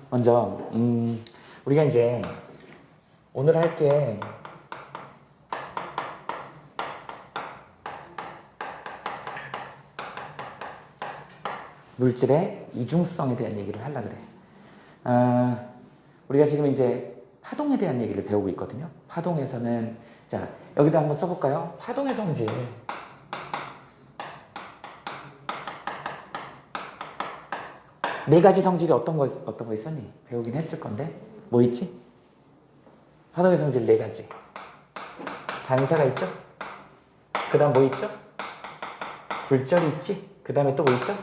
먼저 우리가 이제 오늘 할 게 물질의 이중성에 대한 얘기를 하려고 그래. 우리가 지금 이제 파동에 대한 얘기를 배우고 있거든요. 파동에서는 자 여기다 한번 써볼까요? 파동의 성질. 네 가지 성질이 어떤 거 있었니? 배우긴 했을 건데 뭐 있지? 파동의 성질 네 가지. 반사가 있죠? 그 다음 뭐 있죠? 굴절이 있지? 그 다음에 또 뭐 있죠?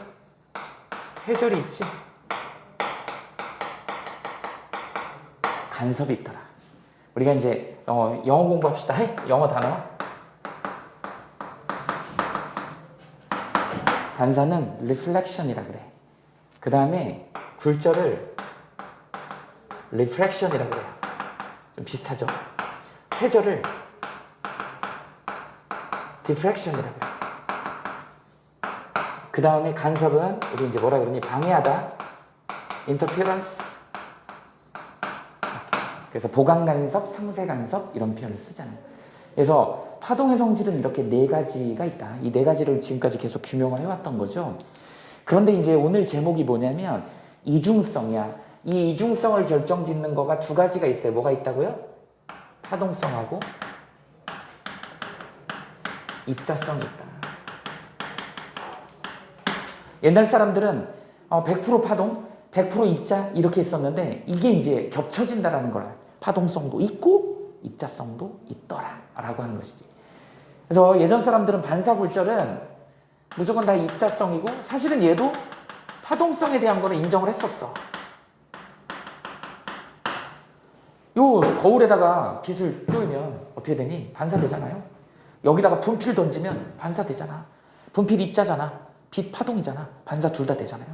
회절이 있지? 간섭이 있더라. 우리가 이제 영어 공부합시다. 영어 단어. 반사는 reflection이라 그래. 그 다음에 굴절을 refraction이라 그래요. 좀 비슷하죠? 회절을 diffraction이라 그래요. 그 다음에 간섭은 우리 이제 뭐라 그러니? 방해하다, interference. 그래서 보강간섭, 상쇄간섭 이런 표현을 쓰잖아요. 그래서 파동의 성질은 이렇게 네 가지가 있다. 이 네 가지를 지금까지 계속 규명을 해왔던 거죠. 그런데 이제 오늘 제목이 뭐냐면 이중성이야. 이 이중성을 결정짓는 거가 두 가지가 있어요. 뭐가 있다고요? 파동성하고 입자성이 있다. 옛날 사람들은 100% 파동, 100% 입자 이렇게 했었는데 이게 이제 겹쳐진다라는 거라. 파동성도 있고 입자성도 있더라 라고 하는 것이지. 그래서 예전 사람들은 반사굴절은 무조건 다 입자성이고 사실은 얘도 파동성에 대한 거를 인정을 했었어. 요 거울에다가 빗을 쪼이면 어떻게 되니? 반사되잖아요. 여기다가 분필 던지면 반사되잖아. 분필 입자잖아. 빛 파동이잖아. 반사 둘 다 되잖아요.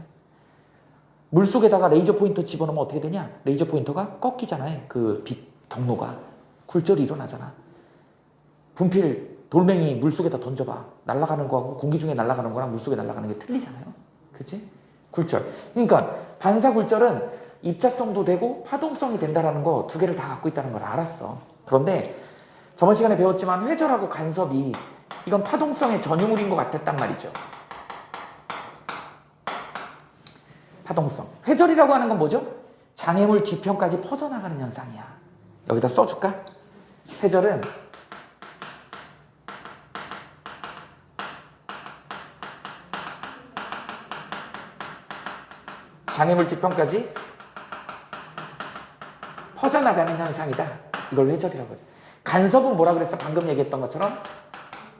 물속에다가 레이저 포인터 집어넣으면 어떻게 되냐? 레이저 포인터가 꺾이잖아요. 그 빛 경로가. 굴절이 일어나잖아. 분필 돌멩이 물속에다 던져봐. 날아가는 거하고 공기 중에 날아가는 거랑 물속에 날아가는 게 틀리잖아요. 그치? 굴절. 그러니까 반사굴절은 입자성도 되고 파동성이 된다는 거 두 개를 다 갖고 있다는 걸 알았어. 그런데 저번 시간에 배웠지만 회절하고 간섭이 이건 파동성의 전유물인 것 같았단 말이죠. 파동성. 회절이라고 하는 건 뭐죠? 장애물 뒤편까지 퍼져나가는 현상이야. 여기다 써줄까? 회절은 장애물 뒤편까지 퍼져나가는 현상이다. 이걸 회절이라고 하죠. 간섭은 뭐라 그랬어? 방금 얘기했던 것처럼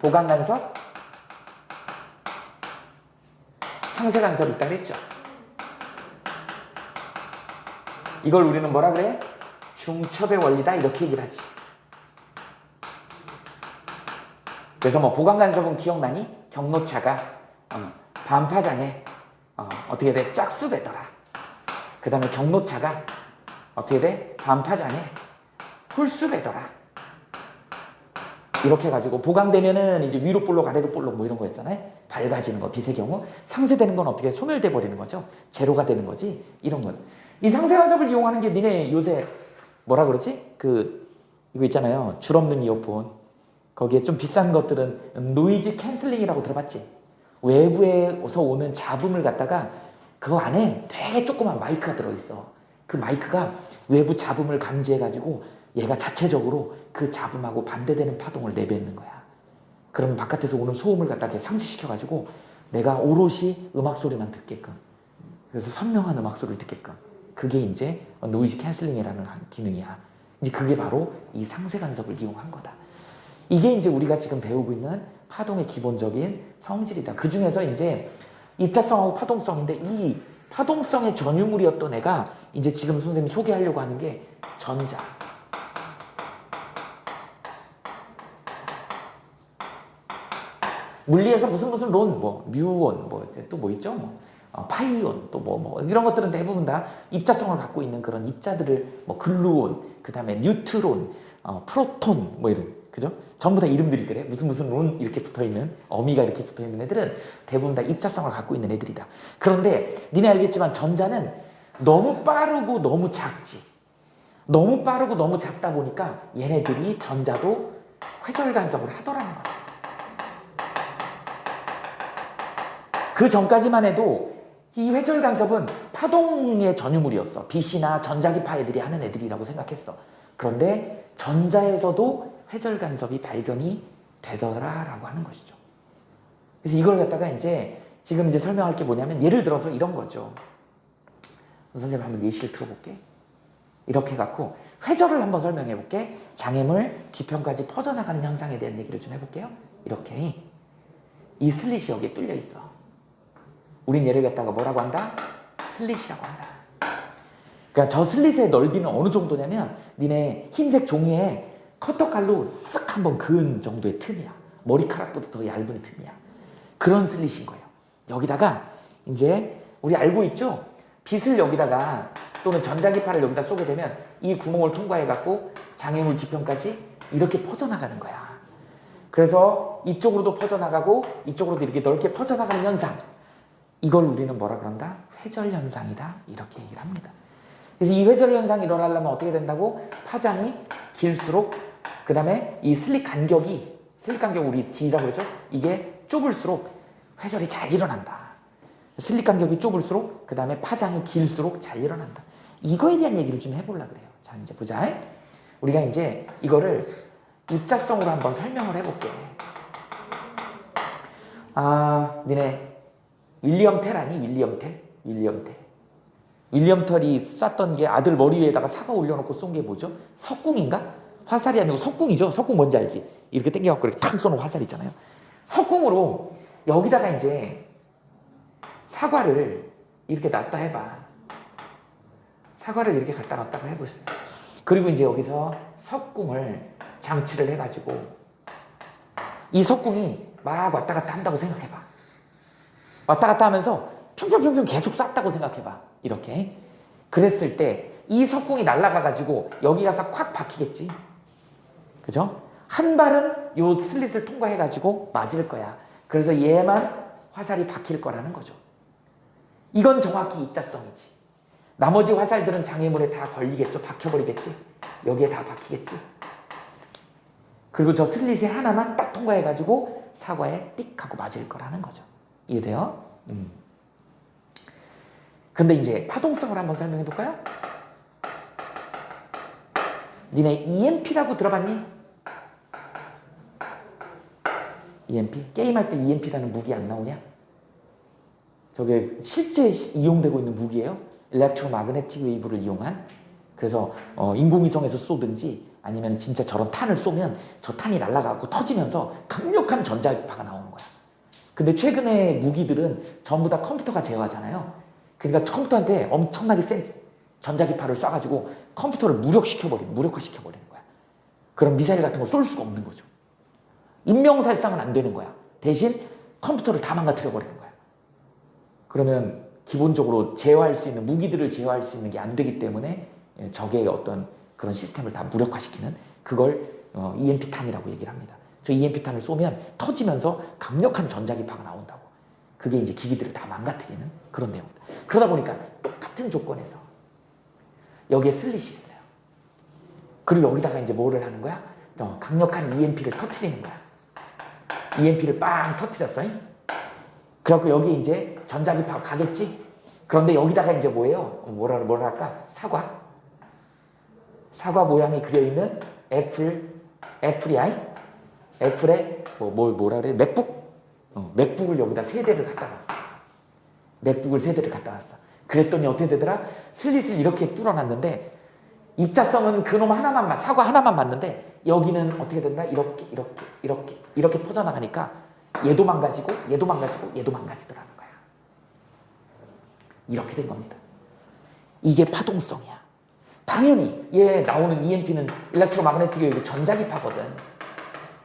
보강간섭, 상쇄간섭이 있다 그랬죠. 이걸 우리는 뭐라 그래? 중첩의 원리다 이렇게 얘기를 하지. 그래서 뭐 보강간섭은 기억나니? 경로차가 반파장애 어떻게 돼? 짝수배더라. 그 다음에 경로차가 어떻게 돼? 반파장애 홀수배더라. 이렇게 해가지고 보강되면은 이제 위로 볼록 아래로 볼록 뭐 이런 거였잖아요. 밝아지는 거 빛의 경우. 상쇄되는 건 어떻게 소멸돼 버리는 거죠. 제로가 되는 거지. 이런 건. 이 상쇄간섭을 이용하는 게 니네 요새 뭐라 그러지? 이거 있잖아요. 줄 없는 이어폰. 거기에 좀 비싼 것들은 노이즈 캔슬링이라고 들어봤지? 외부에서 오는 잡음을 갖다가 그 안에 되게 조그만 마이크가 들어있어. 그 마이크가 외부 잡음을 감지해가지고 얘가 자체적으로 그 잡음하고 반대되는 파동을 내뱉는 거야. 그러면 바깥에서 오는 소음을 갖다가 상쇄시켜가지고 내가 오롯이 음악 소리만 듣게끔. 그래서 선명한 음악 소리를 듣게끔. 그게 이제 노이즈 캔슬링이라는 기능이야. 이제 그게 바로 이 상쇄간섭을 이용한 거다. 이게 이제 우리가 지금 배우고 있는 파동의 기본적인 성질이다. 그 중에서 이제 입자성하고 파동성인데 이 파동성의 전유물이었던 애가 이제 지금 선생님이 소개하려고 하는 게 전자. 물리에서 무슨 론, 뮤온, 또 뭐 있죠? 파이온, 또 이런 것들은 대부분 다 입자성을 갖고 있는 그런 입자들을 글루온, 그 다음에 뉴트론, 프로톤, 이런, 그죠? 전부 다 이름들이 그래. 무슨 론 이렇게 붙어 있는, 어미가 이렇게 붙어 있는 애들은 대부분 다 입자성을 갖고 있는 애들이다. 그런데 니네 알겠지만 전자는 너무 빠르고 너무 작지. 너무 빠르고 너무 작다 보니까 얘네들이 전자도 회절 간섭을 하더라는 거야. 그 전까지만 해도 이 회절 간섭은 파동의 전유물이었어. 빛이나 전자기파 애들이 하는 애들이라고 생각했어. 그런데 전자에서도 회절 간섭이 발견이 되더라라고 하는 것이죠. 그래서 이걸 갖다가 이제 지금 이제 설명할 게 뭐냐면 예를 들어서 이런 거죠. 선생님 한번 예시를 들어볼게. 이렇게 해갖고 회절을 한번 설명해 볼게. 장애물 뒤편까지 퍼져나가는 현상에 대한 얘기를 좀 해볼게요. 이렇게 이 슬릿이 여기에 뚫려 있어. 우린 얘를 갖다가 뭐라고 한다? 슬릿이라고 한다. 그러니까 저 슬릿의 넓이는 어느 정도냐면 니네 흰색 종이에 커터칼로 쓱 한번 그은 정도의 틈이야. 머리카락보다 더 얇은 틈이야. 그런 슬릿인 거예요. 여기다가 이제 우리 알고 있죠? 빛을 여기다가 또는 전자기파를 여기다 쏘게 되면 이 구멍을 통과해갖고 장애물 뒤편까지 이렇게 퍼져나가는 거야. 그래서 이쪽으로도 퍼져나가고 이쪽으로도 이렇게 넓게 퍼져나가는 현상. 이걸 우리는 뭐라 그런다? 회절 현상이다. 이렇게 얘기를 합니다. 그래서 이 회절 현상이 일어나려면 어떻게 된다고? 파장이 길수록 그 다음에 이 슬릿 간격 우리 D라고 그러죠? 이게 좁을수록 회절이 잘 일어난다. 슬릿 간격이 좁을수록 그 다음에 파장이 길수록 잘 일어난다. 이거에 대한 얘기를 좀 해보려고 그래요. 자, 이제 보자. 우리가 이제 이거를 입자성으로 한번 설명을 해볼게. 니네 윌리엄 텔 아니? 윌리엄 텔. 윌리엄 텔이 쐈던 게 아들 머리 위에다가 사과 올려놓고 쏜 게 뭐죠? 석궁인가? 화살이 아니고 석궁이죠. 석궁 뭔지 알지? 이렇게 당겨갖고 이렇게 탁 쏘는 화살 있잖아요. 석궁으로 여기다가 이제 사과를 이렇게 놨다 해봐. 사과를 이렇게 갖다 놨다고 해보세요. 그리고 이제 여기서 석궁을 장치를 해가지고 이 석궁이 막 왔다 갔다 한다고 생각해봐. 왔다 갔다 하면서 평평평평 계속 쐈다고 생각해봐. 이렇게. 그랬을 때 이 석궁이 날아가가지고 여기 가서 콱 박히겠지. 그죠? 한 발은 요 슬릿을 통과해가지고 맞을 거야. 그래서 얘만 화살이 박힐 거라는 거죠. 이건 정확히 입자성이지. 나머지 화살들은 장애물에 다 걸리겠죠. 박혀버리겠지. 여기에 다 박히겠지. 그리고 저 슬릿에 하나만 딱 통과해가지고 사과에 띡 하고 맞을 거라는 거죠. 이해돼요? 근데 이제 파동성을 한번 설명해 볼까요? 니네 EMP라고 들어봤니? EMP? 게임할 때 EMP라는 무기 안 나오냐? 저게 실제 이용되고 있는 무기예요. 일렉트로마그네틱 웨이브를 이용한. 그래서 인공위성에서 쏘든지 아니면 진짜 저런 탄을 쏘면 저 탄이 날아가고 터지면서 강력한 전자기파가 나오는 거야. 근데 최근에 무기들은 전부 다 컴퓨터가 제어하잖아요. 그러니까 컴퓨터한테 엄청나게 센 전자기파를 쏴가지고 컴퓨터를 무력화시켜버리는 거야. 그럼 미사일 같은 걸 쏠 수가 없는 거죠. 인명살상은 안 되는 거야. 대신 컴퓨터를 다 망가뜨려버리는 거야. 그러면 기본적으로 제어할 수 있는 무기들을 제어할 수 있는 게 안 되기 때문에 적의 어떤 그런 시스템을 다 무력화시키는 그걸 EMP탄이라고 얘기를 합니다. 저 EMP탄을 쏘면 터지면서 강력한 전자기파가 나온다고. 그게 이제 기기들을 다 망가뜨리는 그런 내용입니다. 그러다 보니까 똑같은 조건에서 여기에 슬릿이 있어요. 그리고 여기다가 이제 뭐를 하는 거야? 강력한 EMP를 터뜨리는 거야. EMP를 빵 터뜨렸어. 그래갖고 여기 이제 전자기파가 가겠지? 그런데 여기다가 이제 뭐예요? 뭐라 할까? 사과 모양이 그려있는 애플에 뭐라 그래? 맥북? 맥북을 여기다 3대를 갖다 놨어. 맥북을 3대를 갖다 놨어. 그랬더니 어떻게 되더라? 슬릿을 이렇게 뚫어놨는데 입자성은 그놈 하나만 사과 하나만 맞는데 여기는 어떻게 된다? 이렇게 퍼져나가니까 얘도 망가지고 얘도 망가지더라는 거야. 이렇게 된 겁니다. 이게 파동성이야. 당연히 얘 나오는 EMP는 일렉트로마그네틱 웨이브 전자기파거든.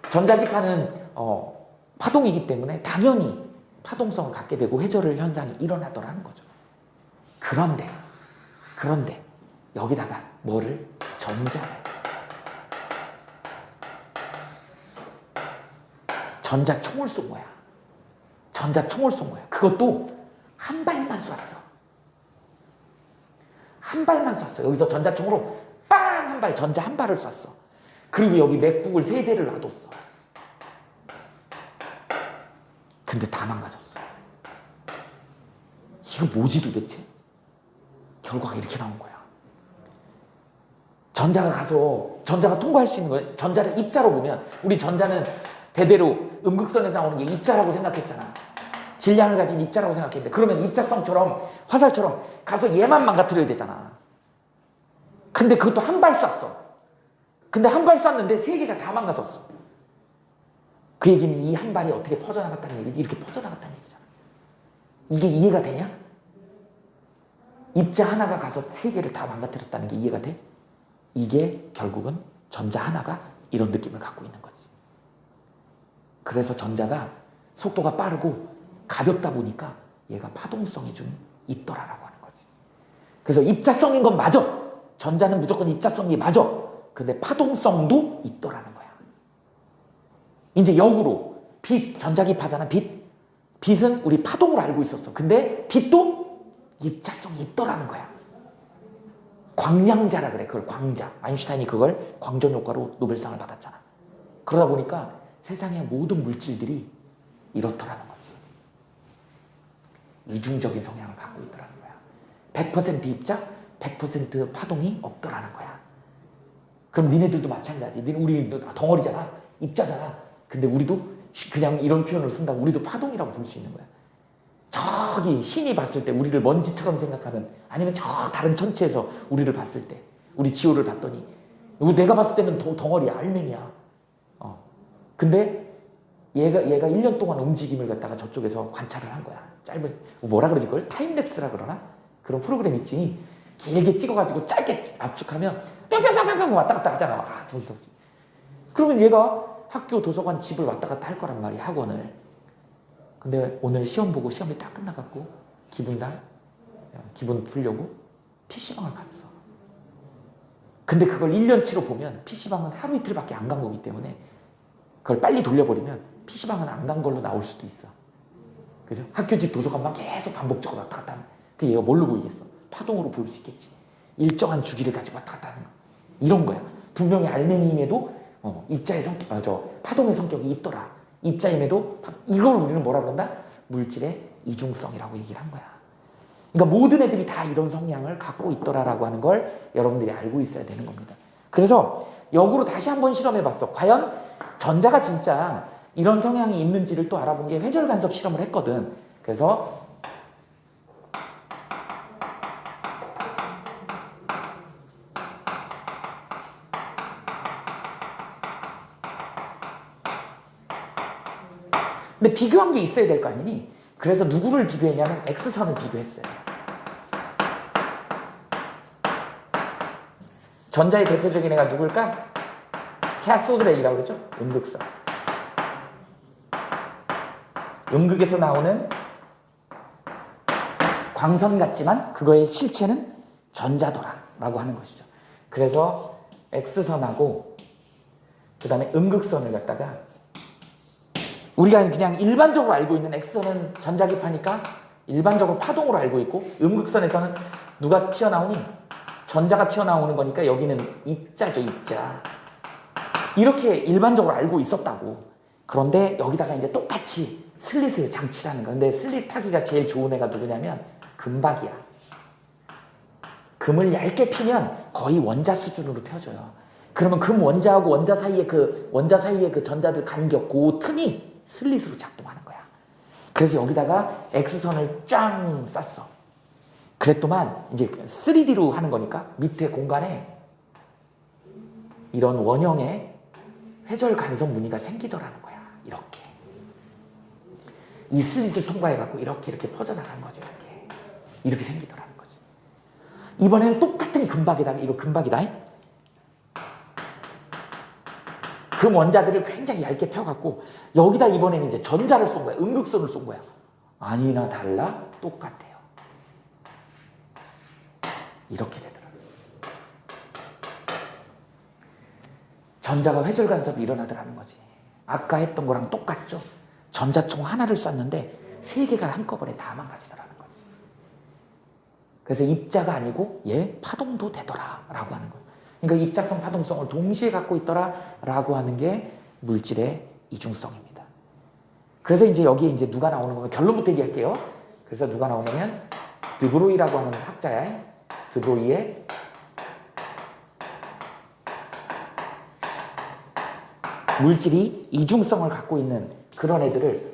전자기파는 파동이기 때문에 당연히 파동성을 갖게 되고 회절 현상이 일어나더라는 거죠. 그런데 여기다가 뭐를? 전자총을 쏜 거야. 그것도 한 발만 쐈어. 한 발만 쐈어. 여기서 전자총으로 빵! 한 발, 전자 한 발을 쐈어. 그리고 여기 맥북을 3대를 놔뒀어. 근데 다 망가졌어. 이거 뭐지 도대체? 결과가 이렇게 나온 거야. 전자가 통과할 수 있는 거야. 전자를 입자로 보면, 우리 전자는 대대로 음극선에서 나오는 게 입자라고 생각했잖아. 질량을 가진 입자라고 생각했는데, 그러면 입자성처럼 화살처럼 가서 얘만 망가뜨려야 되잖아. 근데 그것도 한 발 쐈어. 근데 한 발 쐈는데 3개가 다 망가졌어. 그 얘기는 이 한 발이 어떻게 퍼져나갔다는 얘기, 이렇게 퍼져나갔다는 얘기잖아. 이게 이해가 되냐? 입자 하나가 가서 3개를 다 망가뜨렸다는 게 이해가 돼? 이게 결국은 전자 하나가 이런 느낌을 갖고 있는 거지. 그래서 전자가 속도가 빠르고 가볍다 보니까 얘가 파동성이 좀 있더라라고 하는 거지. 그래서 입자성인 건 맞아. 전자는 무조건 입자성이 맞아. 근데 파동성도 있더라는 거야. 이제 역으로 빛, 전자기파잖아. 빛은 우리 파동으로 알고 있었어. 근데 빛도 입자성이 있더라는 거야. 광량자라 그래. 그걸 광자. 아인슈타인이 그걸 광전 효과로 노벨상을 받았잖아. 그러다 보니까 세상의 모든 물질들이 이렇더라는 거지. 이중적인 성향을 갖고 있더라는 거야. 100% 입자, 100% 파동이 없더라는 거야. 그럼 니네들도 마찬가지. 우리 덩어리잖아. 입자잖아. 근데 우리도 그냥 이런 표현을 쓴다고 우리도 파동이라고 볼 수 있는 거야. 저기 신이 봤을 때 우리를 먼지처럼 생각하는, 아니면 저 다른 천체에서 우리를 봤을 때, 우리 지호를 봤더니 내가 봤을 때는 덩어리야. 알맹이야. 근데 얘가 1년 동안 움직임을 갖다가 저쪽에서 관찰을 한 거야. 짧은, 뭐라 그러지 그걸? 타임랩스라 그러나? 그런 프로그램 있지. 길게 찍어가지고 짧게 압축하면 뿅뿅뿅뿅 왔다 갔다 하잖아. 아, 정신없지. 그러면 얘가 학교, 도서관, 집을 왔다 갔다 할 거란 말이야, 학원을. 근데 오늘 시험 보고 시험이 딱 끝나갖고 기분 풀려고 PC방을 갔어. 근데 그걸 1년치로 보면 PC방은 하루 이틀밖에 안 간 거기 때문에 그걸 빨리 돌려버리면 PC방은 안 간 걸로 나올 수도 있어. 그죠? 학교, 집, 도서관만 계속 반복적으로 왔다 갔다 하면 그 얘가 뭘로 보이겠어? 파동으로 보일 수 있겠지. 일정한 주기를 가지고 왔다 갔다 하는 거. 이런 거야. 분명히 알맹이임에도 입자의 성격, 파동의 성격이 있더라. 입자임에도 이걸 우리는 뭐라 그런다? 물질의 이중성이라고 얘기를 한 거야. 그러니까 모든 애들이 다 이런 성향을 갖고 있더라라고 하는 걸 여러분들이 알고 있어야 되는 겁니다. 그래서 역으로 다시 한번 실험해봤어. 과연 전자가 진짜 이런 성향이 있는지를 또 알아본 게 회절 간섭 실험을 했거든. 그래서 근데 비교한 게 있어야 될 거 아니니? 그래서 누구를 비교했냐면 X선을 비교했어요. 전자의 대표적인 애가 누굴까? 캐소드레이라고 그러죠? 음극선. 음극에서 나오는 광선 같지만 그거의 실체는 전자더라라고 하는 것이죠. 그래서 X선하고 그 다음에 음극선을 갖다가 우리가 그냥 일반적으로 알고 있는 X선은 전자기파니까 일반적으로 파동으로 알고 있고, 음극선에서는 누가 튀어나오니? 전자가 튀어나오는 거니까 여기는 입자죠, 입자. 이렇게 일반적으로 알고 있었다고. 그런데 여기다가 이제 똑같이 슬릿을 장치라는 거. 근데 슬릿 타기가 제일 좋은 애가 누구냐면 금박이야. 금을 얇게 피면 거의 원자 수준으로 펴져요. 그러면 금 원자하고 원자 사이에 그 전자들 간격, 그 틈이 슬릿으로 작동하는 거야. 그래서 여기다가 X선을 쫙 쌌어. 그랬더만 이제 3D로 하는 거니까 밑에 공간에 이런 원형의 회절 간섭 무늬가 생기더라는 거야. 이렇게. 이 슬릿을 통과해갖고 이렇게 퍼져나가는 거죠. 이렇게 생기더라는 거지. 이번에는 똑같은 금박에다가, 이거 금박이다. 금 원자들을 굉장히 얇게 펴갖고 여기다 이번에는 이제 전자를 쏜 거야. 음극선을 쏜 거야. 아니나 달라 똑같아요. 이렇게 되더라고요. 전자가 회절 간섭이 일어나더라는 거지. 아까 했던 거랑 똑같죠. 전자총 하나를 쐈는데 3개가 한꺼번에 다 망가지더라는 거지. 그래서 입자가 아니고 얘 파동도 되더라라고 하는 거예요. 그러니까 입자성, 파동성을 동시에 갖고 있더라라고 하는 게 물질의 이중성입니다. 그래서 이제 여기에 이제 누가 나오는 거면 결론부터 얘기할게요. 그래서 누가 나오냐면 드브로이라고 하는 학자야. 드브로이의 물질이 이중성을 갖고 있는 그런 애들을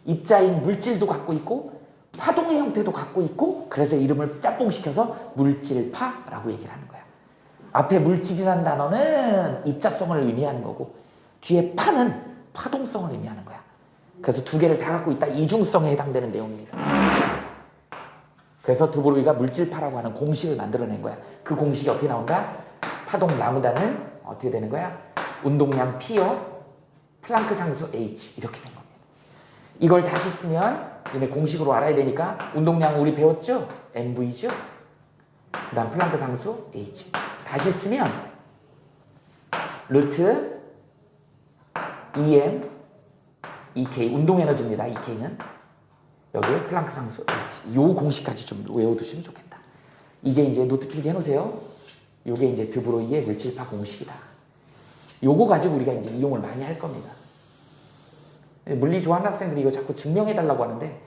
입자인 물질도 갖고 있고 파동의 형태도 갖고 있고 그래서 이름을 짬뽕시켜서 물질파라고 얘기를 하는 거야. 앞에 물질이라는 단어는 입자성을 의미하는 거고 뒤에 파는 파동성을 의미하는 거야. 그래서 두 개를 다 갖고 있다. 이중성에 해당되는 내용입니다. 그래서 드브로이가 물질파라고 하는 공식을 만들어낸 거야. 그 공식이 어떻게 나온다? 파동 라무다는 어떻게 되는 거야? 운동량 P요 플랑크 상수 H 이렇게 된 겁니다. 이걸 다시 쓰면 얘네 공식으로 알아야 되니까 운동량 우리 배웠죠? MV죠? 그 다음 플랑크 상수 H 다시 쓰면 루트 EM EK 운동 에너지입니다. EK는 여기에 플랑크 상수 H 요 공식까지 좀 외워두시면 좋겠다. 이게 이제 노트 필기 해놓으세요. 요게 이제 드브로이의 물질파 공식이다. 요거 가지고 우리가 이제 이용을 많이 할 겁니다. 물리 좋아하는 학생들이 이거 자꾸 증명해달라고 하는데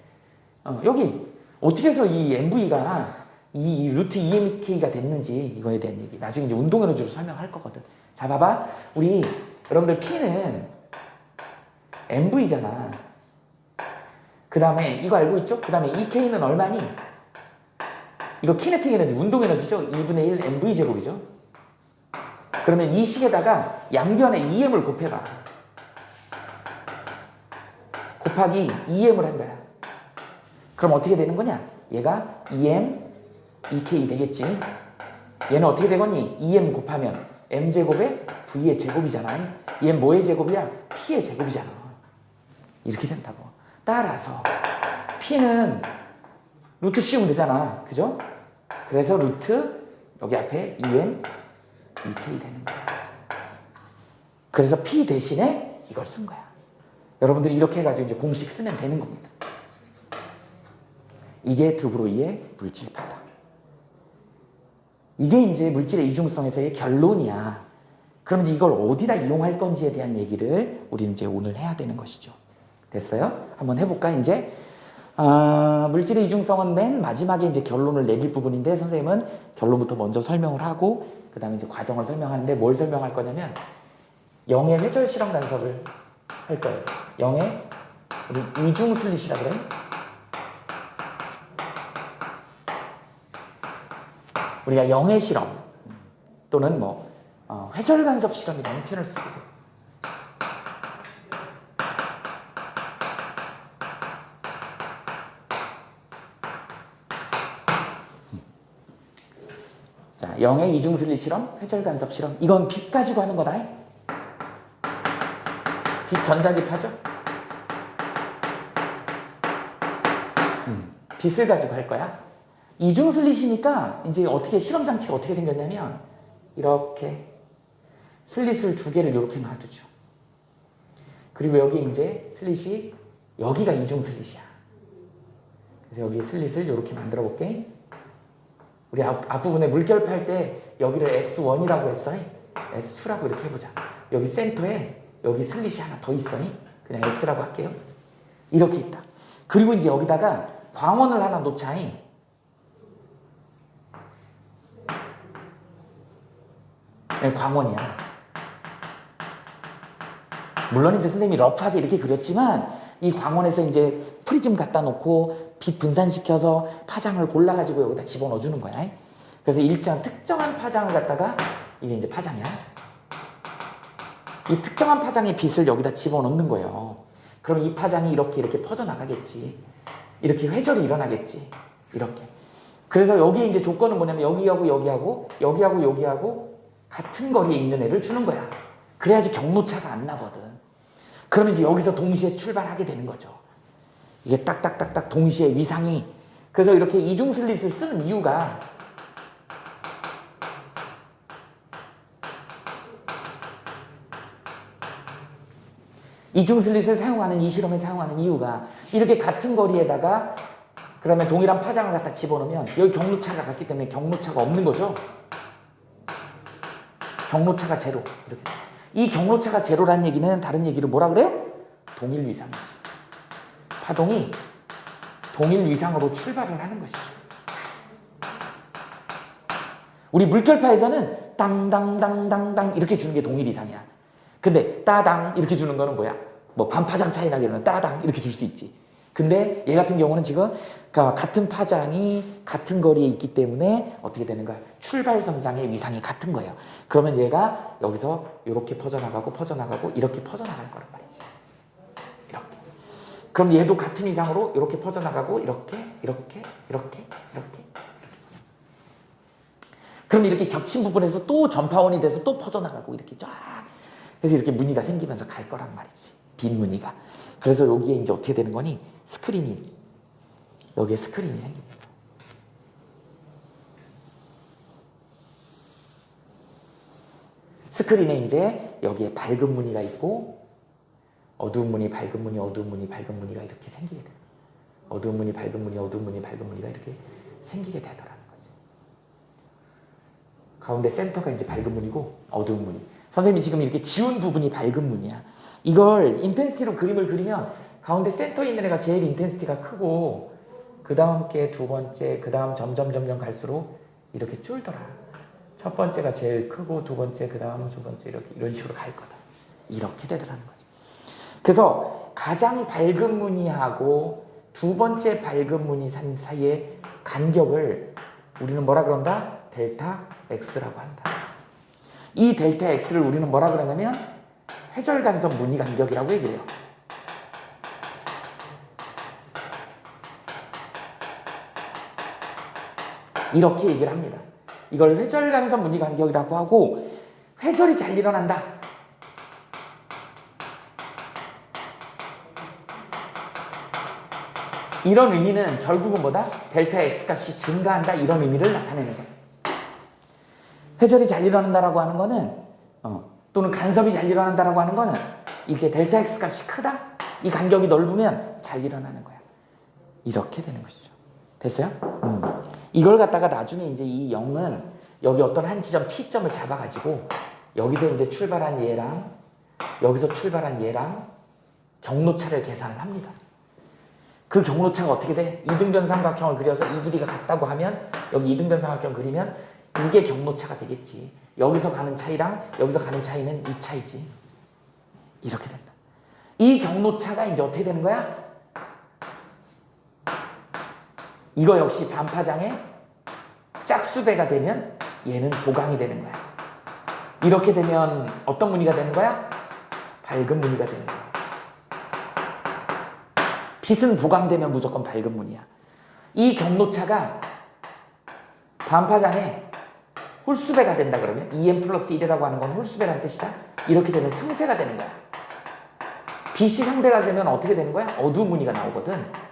여기 어떻게 해서 이 MV가 이 루트 EMK가 됐는지 이거에 대한 얘기 나중에 이제 운동 에너지로 설명할 거거든. 자 봐봐 우리 여러분들 P는 MV잖아. 그 다음에 이거 알고 있죠? 그 다음에 EK는 얼마니? 이거 키네틱 에너지 운동 에너지죠? 2분의 1 MV 제곱이죠? 그러면 이 식에다가 양변에 EM을 곱해봐. 곱하기 EM을 한 거야. 그럼 어떻게 되는 거냐? 얘가 EM, EK 되겠지. 얘는 어떻게 되겠니? EM 곱하면 M제곱에 V의 제곱이잖아. 얘는 뭐의 제곱이야? P의 제곱이잖아. 이렇게 된다고. 따라서 P는 루트 씌우면 되잖아. 그죠? 그래서 루트 여기 앞에 EM, EK 되는 거야. 그래서 P 대신에 이걸 쓴 거야. 여러분들이 이렇게 해가지고 이제 공식 쓰면 되는 겁니다. 이게 드브로이의 물질파다. 이게 이제 물질의 이중성에서의 결론이야. 그럼 이제 이걸 어디다 이용할 건지에 대한 얘기를 우리는 이제 오늘 해야 되는 것이죠. 됐어요? 한번 해볼까 이제? 물질의 이중성은 맨 마지막에 이제 결론을 내릴 부분인데 선생님은 결론부터 먼저 설명을 하고 그 다음에 이제 과정을 설명하는데 뭘 설명할 거냐면 영의 회절 실험 간섭을 할 거예요. 영의 우리 이중 슬릿이라 그래. 우리가 영의 실험 또는 뭐 회절 간섭 실험이라는 표현을 쓰게 돼요. 자, 영의 이중 슬릿 실험, 회절 간섭 실험. 이건 빛 가지고 하는 거다. 빛 전자기파죠? 빛을 가지고 할 거야. 이중 슬릿이니까 이제 어떻게 실험 장치가 어떻게 생겼냐면 이렇게 슬릿을 두 개를 이렇게 놔두죠. 그리고 여기 이제 슬릿이 여기가 이중 슬릿이야. 그래서 여기 슬릿을 이렇게 만들어 볼게. 우리 앞부분에 물결 팔 때 여기를 S1이라고 했어. S2라고 이렇게 해보자. 여기 센터에 여기 슬릿이 하나 더 있어. 그냥 S라고 할게요. 이렇게 있다. 그리고 이제 여기다가 광원을 하나 놓자. 광원이야. 물론 이제 선생님이 러프하게 이렇게 그렸지만 이 광원에서 이제 프리즘 갖다 놓고 빛 분산시켜서 파장을 골라가지고 여기다 집어넣어 주는 거야. 그래서 일정 특정한 파장을 갖다가 이게 이제 파장이야. 이 특정한 파장의 빛을 여기다 집어넣는 거예요. 그럼 이 파장이 이렇게 퍼져나가겠지. 이렇게 회절이 일어나겠지. 이렇게. 그래서 여기에 이제 조건은 뭐냐면 여기하고 같은 거리에 있는 애를 주는 거야. 그래야지 경로차가 안 나거든. 그러면 이제 여기서 동시에 출발하게 되는 거죠. 이게 딱딱딱딱 동시에 위상이. 그래서 이렇게 이중 슬릿을 쓰는 이유가 이중 슬릿을 사용하는 이 실험에 사용하는 이유가 이렇게 같은 거리에다가 그러면 동일한 파장을 갖다 집어넣으면 여기 경로차가 같기 때문에 경로차가 없는 거죠. 경로차가 제로. 이렇게. 이 경로차가 제로라는 얘기는 다른 얘기로 뭐라 그래요? 동일 위상이지. 파동이 동일 위상으로 출발을 하는 것이죠. 우리 물결파에서는 땅땅땅땅땅 이렇게 주는 게 동일 위상이야. 근데 따당 이렇게 주는 거는 뭐야? 뭐 반파장 차이 나게 따당 이렇게 줄 수 있지. 근데 얘 같은 경우는 지금 같은 파장이 같은 거리에 있기 때문에 어떻게 되는 거야? 출발선상의 위상이 같은 거예요. 그러면 얘가 여기서 이렇게 퍼져나가고 이렇게 퍼져나갈 거란 말이지. 이렇게. 그럼 얘도 같은 위상으로 이렇게 퍼져나가고 이렇게. 그럼 이렇게 겹친 부분에서 또 전파원이 돼서 또 퍼져나가고 이렇게 쫙. 그래서 이렇게 무늬가 생기면서 갈 거란 말이지. 빈 무늬가. 그래서 여기에 이제 어떻게 되는 거니? 스크린이, 여기에 스크린이 생깁니다. 스크린에 이제 여기에 밝은 무늬가 있고 어두운 무늬, 밝은 무늬, 어두운 무늬, 밝은 무늬가 이렇게 생기게 돼요. 어두운 무늬, 밝은 무늬, 어두운 무늬, 밝은 무늬가 이렇게 생기게 되더라는 거죠. 가운데 센터가 이제 밝은 무늬고 어두운 무늬. 선생님이 지금 이렇게 지운 부분이 밝은 무늬야. 이걸 인텐시티로 그림을 그리면 가운데 센터에 있는 애가 제일 인텐시티가 크고 그 다음 게 두 번째, 그 다음 점점 갈수록 이렇게 줄더라. 첫 번째가 제일 크고 두 번째, 그 다음 두 번째 이렇게 이런 식으로 갈 거다. 이렇게 되더라는 거죠. 그래서 가장 밝은 무늬하고 두 번째 밝은 무늬 사이의 간격을 우리는 뭐라 그런다? 델타 X라고 한다. 이 델타 X를 우리는 뭐라 그러냐면 회절간섭 무늬 간격이라고 얘기해요. 이렇게 얘기를 합니다. 이걸 회절간섭 무늬 간격이라고 하고 회절이 잘 일어난다. 이런 의미는 결국은 뭐다? 델타 X 값이 증가한다. 이런 의미를 나타내는 거예요. 회절이 잘 일어난다라고 하는 거는 또는 간섭이 잘 일어난다라고 하는 거는 이렇게 델타 X 값이 크다? 이 간격이 넓으면 잘 일어나는 거야. 이렇게 되는 것이죠. 됐어요? 이걸 갖다가 나중에 이제 이 0은 여기 어떤 한 지점 P점을 잡아가지고 여기서 이제 출발한 얘랑 여기서 출발한 얘랑 경로차를 계산을 합니다. 그 경로차가 어떻게 돼? 이등변 삼각형을 그려서 이 길이가 같다고 하면 여기 이등변 삼각형 그리면 이게 경로차가 되겠지. 여기서 가는 차이랑 여기서 가는 차이는 이 차이지. 이렇게 된다. 이 경로차가 이제 어떻게 되는 거야? 이거 역시 반파장의 짝수배가 되면 얘는 보강이 되는 거야. 이렇게 되면 어떤 무늬가 되는 거야? 밝은 무늬가 되는 거야. 빛은 보강되면 무조건 밝은 무늬야. 이 경로차가 반파장의 홀수배가 된다 그러면 2n 플러스 1이라고 하는 건 홀수배라는 뜻이다. 이렇게 되면 상쇄가 되는 거야. 빛이 상대가 되면 어떻게 되는 거야? 어두운 무늬가 나오거든.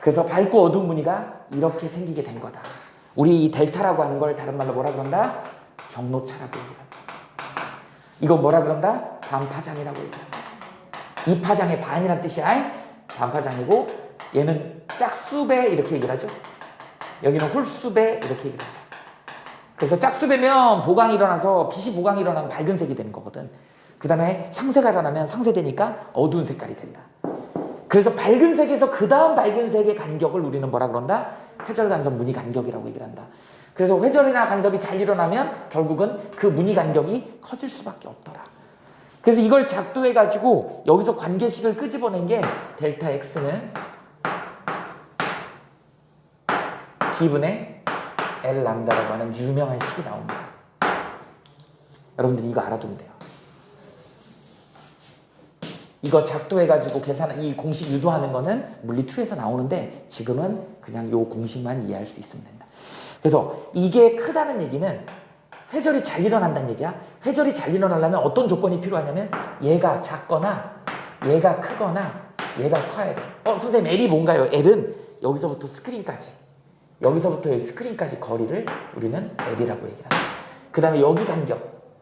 그래서 밝고 어두운 무늬가 이렇게 생기게 된 거다. 우리 이 델타라고 하는 걸 다른 말로 뭐라 그런다? 경로차라고 얘기한다. 이거 뭐라 그런다? 반파장이라고 얘기한다. 이 파장의 반이란 뜻이야. 반파장이고 얘는 짝수배 이렇게 얘기를 하죠. 여기는 홀수배 이렇게 얘기를 한다. 그래서 짝수배면 보강이 일어나서 빛이 보강이 일어나면 밝은 색이 되는 거거든. 그 다음에 상쇄가 일어나면 상쇄되니까 어두운 색깔이 된다. 그래서 밝은 색에서 그 다음 밝은 색의 간격을 우리는 뭐라 그런다? 회절간섭 무늬 간격이라고 얘기를 한다. 그래서 회절이나 간섭이 잘 일어나면 결국은 그 무늬 간격이 커질 수밖에 없더라. 그래서 이걸 작도해가지고 여기서 관계식을 끄집어낸 게 델타 X는 D분의 L 람다라고 하는 유명한 식이 나옵니다. 여러분들이 이거 알아두면 돼요. 이거 작도해가지고 계산, 이 공식 유도하는 거는 물리2에서 나오는데 지금은 그냥 요 공식만 이해할 수 있으면 된다. 그래서 이게 크다는 얘기는 회절이 잘 일어난다는 얘기야. 회절이 잘 일어나려면 어떤 조건이 필요하냐면 얘가 작거나 얘가 크거나 얘가 커야 돼. 선생님 L이 뭔가요? L은 여기서부터 스크린까지 여기서부터 여기 스크린까지 거리를 우리는 L이라고 얘기합니다. 그 다음에 여기 간격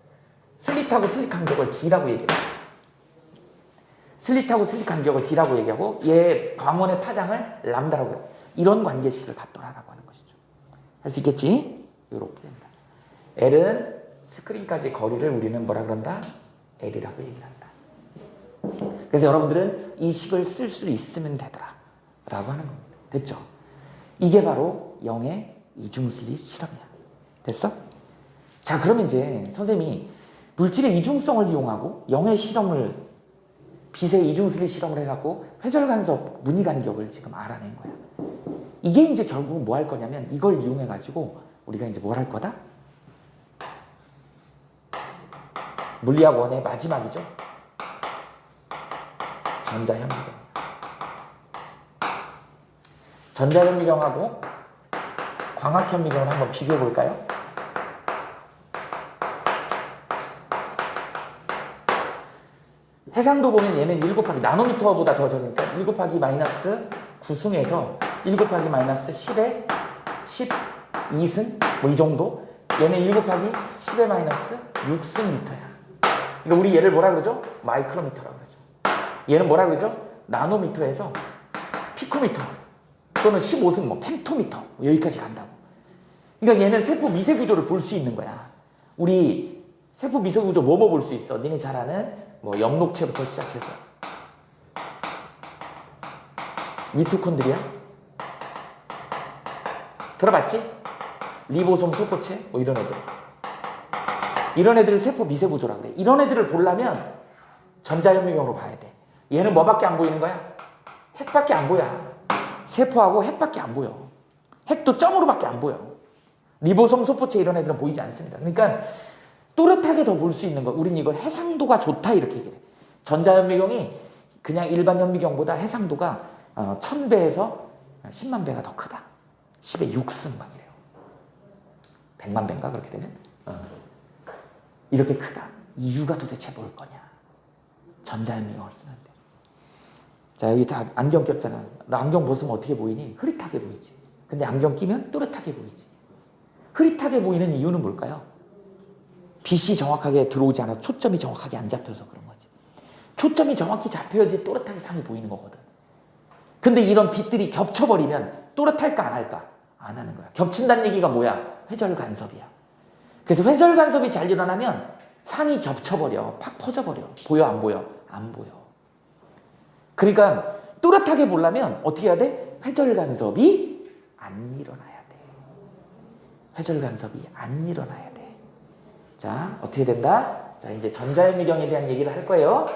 슬릿하고 슬릿 간격을 D라고 얘기해요. 슬릿하고 슬릿 간격을 D라고 얘기하고 얘 광원의 파장을 람다라고 해요. 이런 관계식을 갖더라라고 하는 것이죠. 할 수 있겠지? 이렇게 된다. L은 스크린까지 거리를 우리는 뭐라 그런다? L이라고 얘기를 한다. 그래서 여러분들은 이 식을 쓸 수 있으면 되더라 라고 하는 겁니다. 됐죠? 이게 바로 영의 이중슬릿 실험이야. 됐어? 자, 그러면 이제 선생님이 물질의 이중성을 이용하고 영의 실험을 빛의 이중슬릿 실험을 해갖고 회절간섭 무늬간격을 지금 알아낸 거야. 이게 이제 결국은 뭐 할 거냐면 이걸 이용해가지고 우리가 이제 뭘 할 거다? 물리학 원의 마지막이죠. 전자현미경. 전자현미경하고 광학현미경을 한번 비교해 볼까요? 해상도 보면 얘는 1 곱하기 나노미터보다 더 적으니까 1 곱하기 마이너스 9승에서 1 곱하기 마이너스 10에 12승 뭐 이 정도. 얘는 1 곱하기 10에 마이너스 6승 미터야. 그러니까 우리 얘를 뭐라 그러죠? 마이크로미터라고 그러죠. 얘는 뭐라 그러죠? 나노미터에서 피코미터 또는 15승 뭐 펜토미터 여기까지 간다고. 그러니까 얘는 세포 미세 구조를 볼 수 있는 거야. 우리 세포 미세 구조 뭐 볼 수 있어? 니네 잘 아는 뭐 영록체부터 시작해서 미토콘드리아 들어봤지? 리보솜 소포체 뭐 이런 애들. 이런 애들을 세포 미세 구조라고 그래. 이런 애들을 보려면 전자현미경으로 봐야 돼. 얘는 뭐밖에 안 보이는 거야? 핵밖에 안 보여. 세포하고 핵밖에 안 보여. 핵도 점으로밖에 안 보여. 리보솜 소포체 이런 애들은 보이지 않습니다. 그러니까 또렷하게 더 볼 수 있는 거. 우린 이걸 해상도가 좋다 이렇게 얘기해. 전자현미경이 그냥 일반 현미경보다 해상도가 1000배에서 10만 배가 더 크다. 10의 6승 막 이래요. 100만 배인가 그렇게 되면? 이렇게 크다. 이유가 도대체 뭘 거냐? 전자현미경을 쓰는데. 자, 여기 다 안경 꼈잖아. 너 안경 벗으면 어떻게 보이니? 흐릿하게 보이지. 근데 안경 끼면 또렷하게 보이지. 흐릿하게 보이는 이유는 뭘까요? 빛이 정확하게 들어오지 않아서 초점이 정확하게 안 잡혀서 그런 거지. 초점이 정확히 잡혀야지 또렷하게 상이 보이는 거거든. 근데 이런 빛들이 겹쳐버리면 또렷할까 안 할까? 안 하는 거야. 겹친다는 얘기가 뭐야? 회절간섭이야. 그래서 회절간섭이 잘 일어나면 상이 겹쳐버려. 팍 퍼져버려. 보여 안 보여? 안 보여. 그러니까 또렷하게 보려면 어떻게 해야 돼? 회절간섭이 안 일어나야 돼. 회절간섭이 안 일어나야 돼. 자, 어떻게 된다? 자, 이제 전자현미경에 대한 얘기를 할 거예요.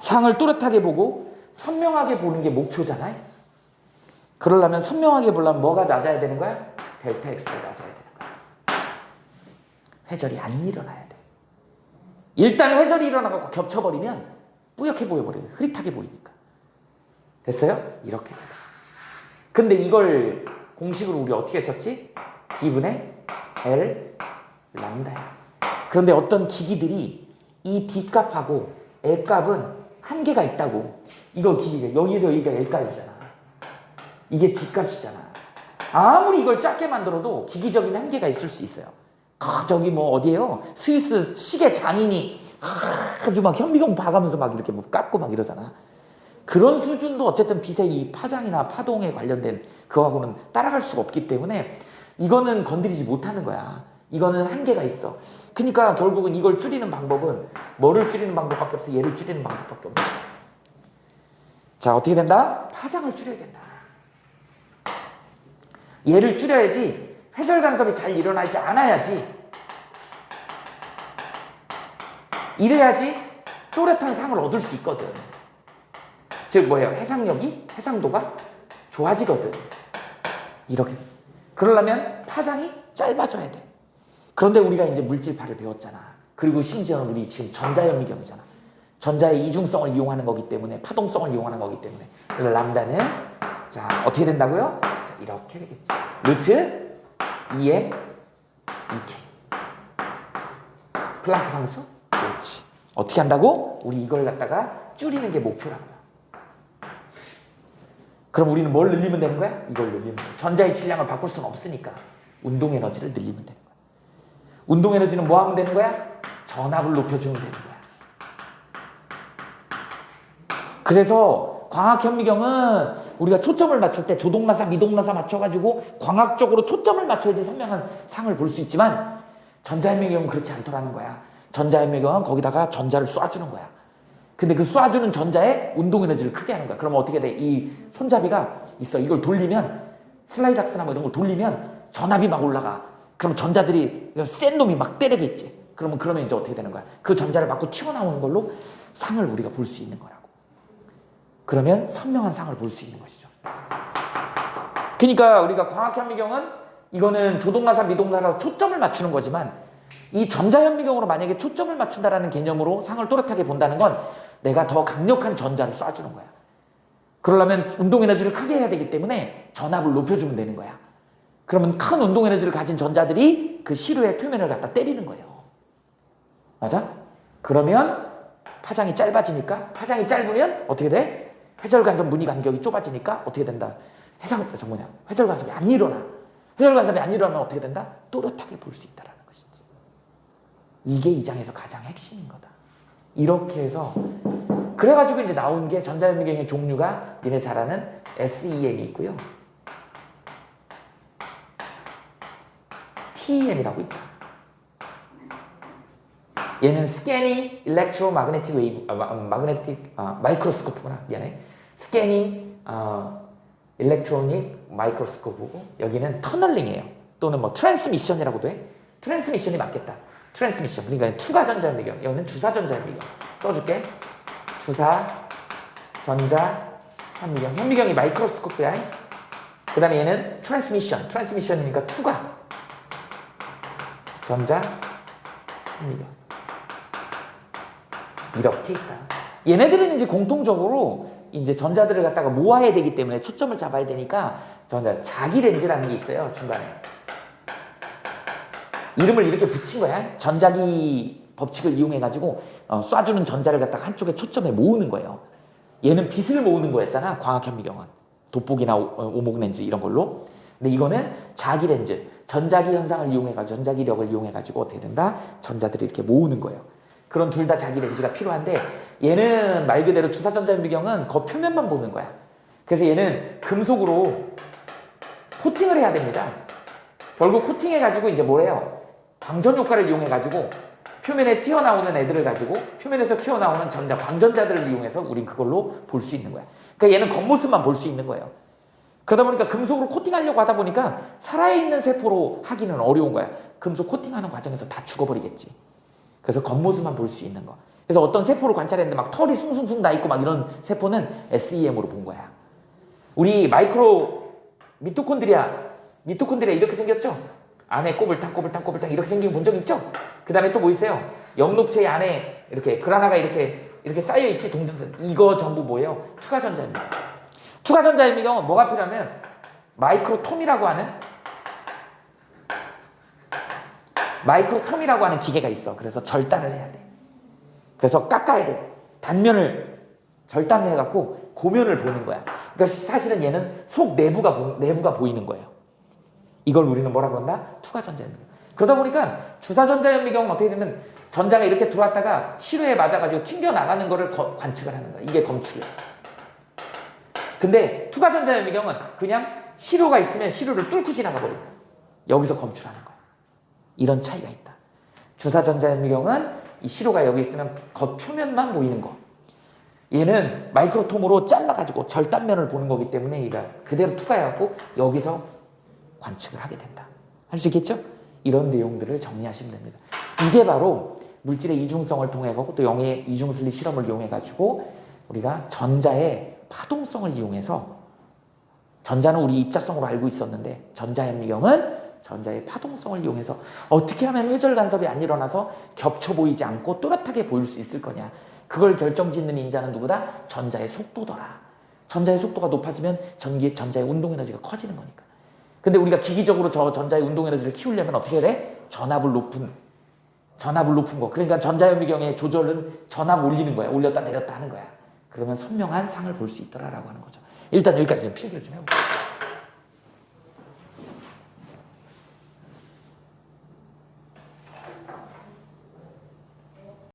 상을 또렷하게 보고 선명하게 보는 게 목표잖아요. 그러려면 선명하게 보려면 뭐가 낮아야 되는 거야? 델타 X가 낮아야 되는 거야. 회절이 안 일어나야 돼. 일단 회절이 일어나고 겹쳐버리면 뿌옇게 보여버려요. 흐릿하게 보이니까. 됐어요? 이렇게. 근데 이걸 공식으로 우리 어떻게 썼지? D분의 L 람다야. 그런데 어떤 기기들이 이 D값하고 L값은 한계가 있다고. 이거 기기가 여기서 여기가 L값이잖아. 이게 D값이잖아. 아무리 이걸 작게 만들어도 기기적인 한계가 있을 수 있어요. 저기 뭐 어디에요? 스위스 시계 장인이 아주 막 현미경 봐가면서 막 이렇게 뭐 깎고 막 이러잖아. 그런 수준도 어쨌든 빛의 이 파장이나 파동에 관련된 그거하고는 따라갈 수가 없기 때문에 이거는 건드리지 못하는 거야. 이거는 한계가 있어. 그러니까 결국은 이걸 줄이는 방법은 뭐를 줄이는 방법밖에 없어? 얘를 줄이는 방법밖에 없어. 자, 어떻게 된다? 파장을 줄여야 된다. 얘를 줄여야지 회절간섭이 잘 일어나지 않아야지. 이래야지 또렷한 상을 얻을 수 있거든. 즉 뭐예요? 해상도가 좋아지거든. 이렇게. 그러려면 파장이 짧아져야 돼. 그런데 우리가 이제 물질파를 배웠잖아. 그리고 심지어는 우리 지금 전자현미경이잖아. 전자의 이중성을 이용하는 거기 때문에, 파동성을 이용하는 거기 때문에. 그래서 람다는 자 어떻게 된다고요? 자, 이렇게 되겠지. 루트 2m 2k. 플랑크 상수? 그렇지. 어떻게 한다고? 우리 이걸 갖다가 줄이는 게 목표라고요. 그럼 우리는 뭘 늘리면 되는 거야? 이걸 늘리면 돼. 전자의 질량을 바꿀 수는 없으니까 운동 에너지를 늘리면 되는 거야. 운동 에너지는 뭐 하면 되는 거야? 전압을 높여주면 되는 거야. 그래서 광학 현미경은 우리가 초점을 맞출 때 조동나사, 미동나사 맞춰가지고 광학적으로 초점을 맞춰야지 선명한 상을 볼 수 있지만 전자현미경은 그렇지 않더라는 거야. 전자현미경은 거기다가 전자를 쏴주는 거야. 근데 그 쏴주는 전자에 운동 에너지를 크게 하는 거야. 그러면 어떻게 돼? 이 손잡이가 있어. 이걸 돌리면 슬라이드 악스나 뭐 이런 걸 돌리면 전압이 막 올라가. 그럼 전자들이 센 놈이 막 때리겠지. 그러면 이제 어떻게 되는 거야? 그 전자를 맞고 튀어나오는 걸로 상을 우리가 볼 수 있는 거라고. 그러면 선명한 상을 볼 수 있는 것이죠. 그러니까 우리가 광학현미경은 이거는 조동나사, 미동나사로 초점을 맞추는 거지만 이 전자현미경으로 만약에 초점을 맞춘다라는 개념으로 상을 또렷하게 본다는 건 내가 더 강력한 전자를 쏴주는 거야. 그러려면 운동 에너지를 크게 해야 되기 때문에 전압을 높여주면 되는 거야. 그러면 큰 운동 에너지를 가진 전자들이 그 시루의 표면을 갖다 때리는 거예요. 맞아? 그러면 파장이 짧아지니까, 파장이 짧으면 어떻게 돼? 회절간섭 무늬 간격이 좁아지니까 어떻게 된다? 회절간섭이 안 일어나. 회절간섭이 안 일어나면 어떻게 된다? 또렷하게 볼 수 있다라는 것이지. 이게 이 장에서 가장 핵심인 거다. 이렇게 해서 그래가지고 이제 나온 게 전자현미경의 종류가 니네 잘 아는 SEM이 있고요. TEM이라고 있다. 얘는 스캐닝 일렉트로마그네틱 웨이브, 마이크로스코프구나. 미안해. 스캐닝 일렉트로닉 마이크로스코프고 여기는 터널링이에요. 또는 뭐 트랜스미션이라고도 해. 트랜스미션이 맞겠다. 트랜스미션. 그러니까 투가 전자현미경. 여기는 주사 전자현미경. 써줄게. 주사 전자 현미경. 현미경이 마이크로스코프야. 그 다음에 얘는 트랜스미션. 트랜스미션이니까 투가 전자 현미경. 이렇게 있다. 얘네들은 이제 공통적으로 이제 전자들을 갖다가 모아야 되기 때문에 초점을 잡아야 되니까 자기 렌즈라는 게 있어요. 중간에. 이름을 이렇게 붙인 거야. 전자기 법칙을 이용해가지고 쏴주는 전자를 갖다가 한쪽에 초점에 모으는 거예요. 얘는 빛을 모으는 거였잖아. 광학현미경은. 돋보기나 오목 렌즈 이런 걸로. 근데 이거는 자기 렌즈. 전자기 현상을 이용해가지고 전자기력을 이용해가지고 어떻게 된다? 전자들을 이렇게 모으는 거예요. 그런 둘 다 자기 렌즈가 필요한데 얘는 말 그대로 주사전자현미경은 겉표면만 보는 거야. 그래서 얘는 금속으로 코팅을 해야 됩니다. 결국 코팅해가지고 이제 뭐래요? 방전 효과를 이용해가지고 표면에 튀어나오는 애들을 가지고 표면에서 튀어나오는 전자, 광전자들을 이용해서 우린 그걸로 볼 수 있는 거야. 그러니까 얘는 겉모습만 볼 수 있는 거예요. 그러다 보니까 금속으로 코팅하려고 하다 보니까 살아있는 세포로 하기는 어려운 거야. 금속 코팅하는 과정에서 다 죽어버리겠지. 그래서 겉모습만 볼 수 있는 거. 그래서 어떤 세포를 관찰했는데 막 털이 숭숭숭 나 있고 막 이런 세포는 SEM으로 본 거야. 우리 미토콘드리아 이렇게 생겼죠? 안에 꼬불탕 이렇게 생긴 본 적 있죠? 그 다음에 또 뭐 있어요? 엽록체 안에 이렇게 그라나가 이렇게 쌓여있지, 동전선. 이거 전부 뭐예요? 투과전자현미경. 투과전자현미경은 뭐가 필요하면 마이크로톰이라고 하는 기계가 있어. 그래서 절단을 해야 돼. 그래서 깎아야 돼. 단면을 절단을 해갖고 고면을 보는 거야. 그러니까 사실은 얘는 속 내부가 보이는 거예요. 이걸 우리는 뭐라 그런다? 투과전자현미경. 그러다 보니까 주사전자현미경은 어떻게 되면 전자가 이렇게 들어왔다가 시루에 맞아가지고 튕겨나가는 거를 관측을 하는 거야. 이게 검출이야. 근데 투과전자현미경은 그냥 시루가 있으면 시루를 뚫고 지나가 버린다. 여기서 검출하는 거야. 이런 차이가 있다. 주사전자현미경은 이 시루가 여기 있으면 겉표면만 보이는 거. 얘는 마이크로톰으로 잘라가지고 절단면을 보는 거기 때문에 얘가 그대로 투과해갖고 여기서 관측을 하게 된다. 할 수 있겠죠? 이런 내용들을 정리하시면 됩니다. 이게 바로 물질의 이중성을 통해서 또 영의 이중슬립 실험을 이용해가지고 우리가 전자의 파동성을 이용해서 전자는 우리 입자성으로 알고 있었는데 전자현미경은 전자의 파동성을 이용해서 어떻게 하면 회절 간섭이 안 일어나서 겹쳐 보이지 않고 또렷하게 보일 수 있을 거냐. 그걸 결정짓는 인자는 누구다? 전자의 속도더라. 전자의 속도가 높아지면 전자의 운동 에너지가 커지는 거니까. 근데 우리가 기기적으로 저 전자의 운동 에너지를 키우려면 어떻게 해야 돼? 전압을 높은 거. 그러니까 전자현미경의 조절은 전압 올리는 거야. 올렸다 내렸다 하는 거야. 그러면 선명한 상을 볼 수 있더라라고 하는 거죠. 일단 여기까지 좀 필기를 좀 해볼게요.